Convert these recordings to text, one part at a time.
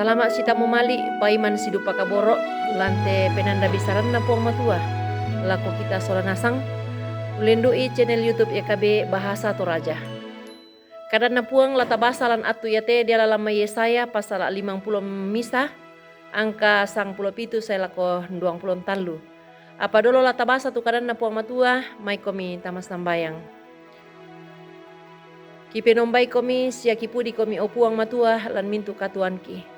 Salamat sita mumali paiman sidu pakaboro lante penanda bisaran na puang matua. Laku kita sola nasang ulendoi channel YouTube YKB Bahasa Toraja. Kadang na puang lata basa lan atu yate dia lalama Yesaya pasal 50 misa angka sang pulo pitu saya lako 20 talu. Apa dolo lata basa tu kadang na puang matua mai komi tamas nambayang. Kipe nombai komi sia kipudi komi opuang matua lan mintu katuan ki.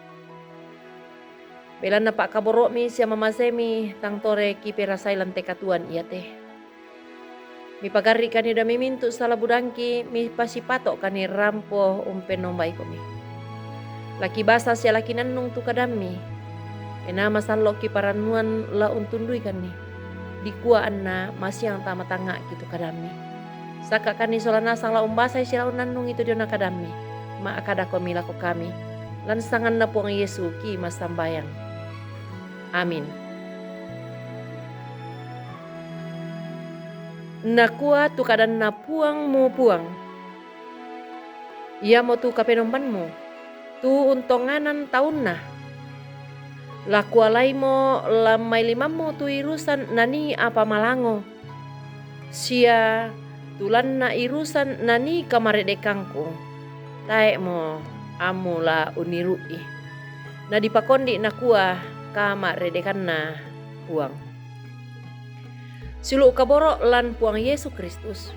Belan na pak kaboro mi sia mamasemi tang tore kipe rasai lan tekatuan iya teh. Mi pagari kani da mi mintu salah budangki mi pasipato kani rampo umpen nombai komi. Laki basa sia laki nanung tu kadami. Ena masan loki paranuan la untundui kani. Dikua anna masiang tama tanga gitu kadami. Saka kani solana sang la umbasa sia nanung itu dia kadami. Ma akada komi lako kami. Lan sangan na puang Yesu ki masambayang. Amin. Nakua tu kadan na puang mo puang. Ia mo tu kapenombanmu. Tu untonganan tahun na. Lakua lai mo lamai limamu tu irusan nani apa malango. Sia tulan na irusan nani kamaredekangku. Tae mo amula unirui. Na dipakondi nakua kama redekan na puang. Silu kaboro lan puang Yesus Kristus.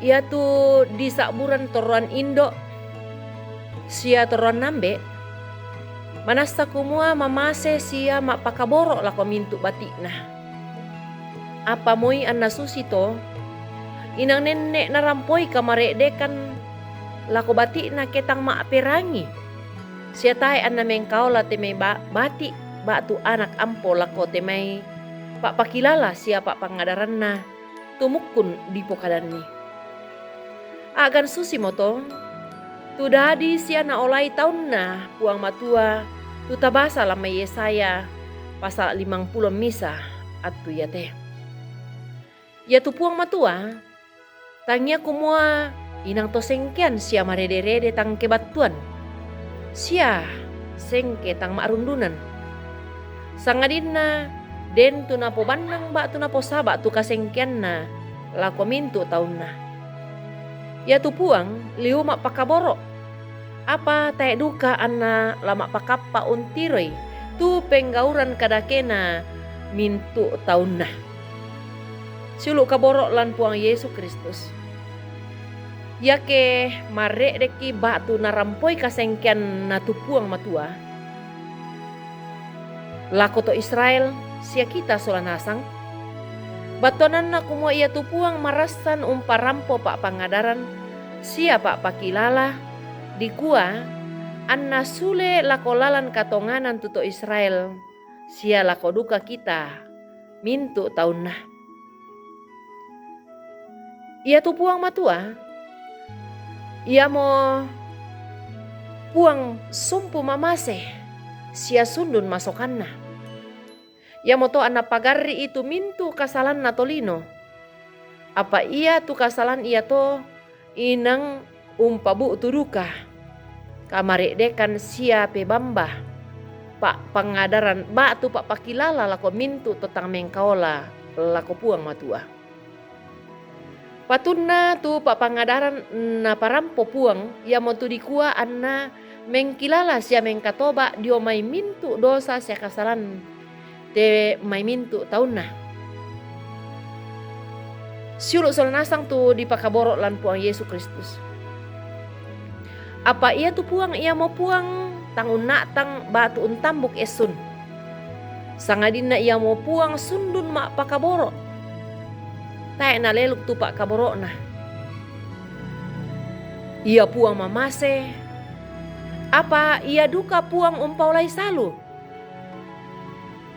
Ia tu di saburan toruan Indo. Sia toruan nambe. Manasta kumua mamase sia mak pakaboro lako mintu batikna. Apa moi anna susito. Inang nenek narampoi kamaredekan lako batikna ketang mak perangi. Sia tae anna mengkau la temai bati batu anak ampo lako temai pak pakilala sia pak pangadaranna tumukun di pokadanni. Agan susi moto tu dadi sia na olai taunna puang matua tu tabasa lama Yesaya pasal 50 misa atu ya teh. Ya tu puang matua tangia kumua inang to sengkean sia marede-rede tang kebatuan. Sia sengke tang makrundunan. Sangadinna den tu napo bandang ba tu napo saba tu kasengkean na lako mintu taunna. Ya tu puang liu mak pakaboro. Apa tae duka anna lama pakappa untiroi tu penggauran kadakena mintu taunna. Silu kaboro lan puang Yesus Kristus. Yake marek deki batu narampoi kasengkian na tupuang matua. Lako to Israel sia kita solanasang. Batonan na kumua ia tupuang marasan umparampo pak pangadaran sia pak pakilala dikua anna sule lako lalan katonganan tuto Israel sia lako duka kita mintu taunna. Ia tupuang matua. Ia mo puang sumpu mamase sia sundun masokanna. Ia mo to anak pagari itu mintu kasalan na tolino. Apa ia tu kasalan ia to inang umpabu tuduka. Kamaredekan sia pe bamba. Pak pangadaran ba tu pak pakilala lako mintu totang mengkaola lako puang matua. Patunna tu pak pangadaran na parampo puang ia mo tu dikua anna mengkilala sia mengkatoba dio mai mintu dosa sia kasalan te mai mintu taunna. Siulu solanasang tu di pakaboro lan puang Yesus Kristus. Apa ia tu puang ia mo puang tang unatang batu untambuk esun. Sangadina ia mo puang sundun mak pakaboro. Tae na leluk tu pak kaboro na. Ia puang mamase. Apa ia duka puang umpaulai salu.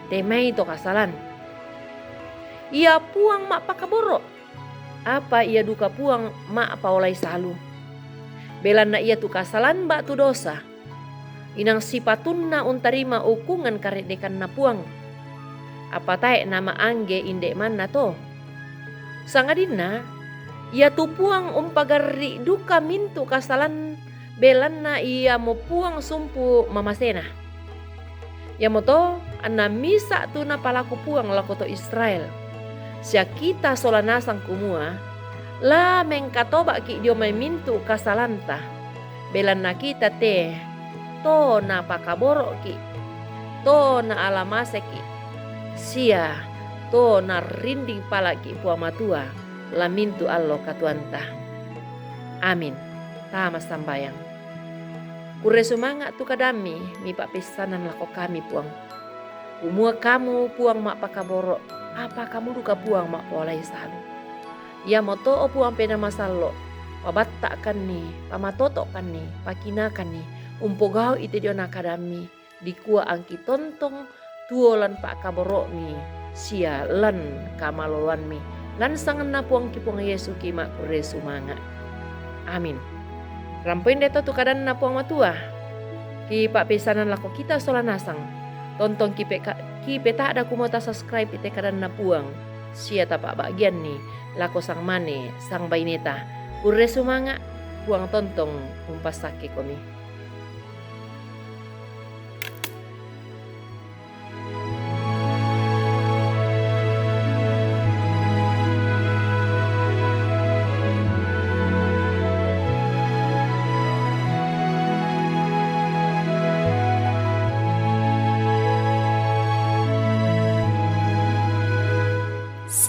Temai to kasalan. Ia puang mak pakaboro. Apa ia duka puang mak paulai salu. Belan na ia tu kasalan bak tu dosa. Inang sipatunna untarima ukungan karedekan na puang. Apa tae nama angge indek mana to. Sangadina ia tupuang umpagari duka mintu kasalan belanna ia mo puang sumpu mamasena. Ya moto anna misa tu na palaku puang lako to Israel. Sia kita solanasang kumua la mengkatoba ki dio may mintu kasalanta. Belanna kita te to na pakaboro ki, to na alamase ki, sia to na rinding pala ki puang matua la mintu allo katuanta. Amin. Tama sambayang. Kure sumanga tu kadami mi pak pesanan lako kami puang. Umua kamu puang mak pakaboro, apa kamu duka puang mak polai salu. Ya moto o puang pena masalo, pabattakan ni, pamatotokan ni, pakinakan ni, umpogau ite diona kadami, dikua angki tontong tuolan pak kaboro mi, sia lan kamaloluan mi, lan sangan na puang ki puang Yesu ki mak kure sumanga. Amin. Rampoin deto tu kadan na puang matua. Ki pak pesanan lako kita solanasang. Tonton ki peta ada kumota subscribe ite kadan na puang. Sia tapak bagian ni lako sang mane sang baineta. Kure sumanga puang tontong umpas sake komi.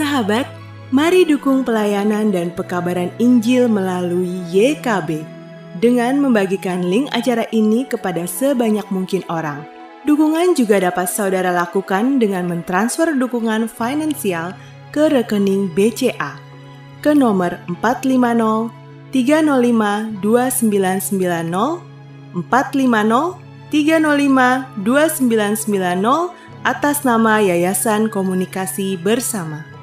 Sahabat, mari dukung pelayanan dan pekabaran Injil melalui YKB dengan membagikan link acara ini kepada sebanyak mungkin orang. Dukungan juga dapat saudara lakukan dengan mentransfer dukungan finansial ke rekening BCA ke nomor 450 305 2990 450 305 2990 atas nama Yayasan Komunikasi Bersama.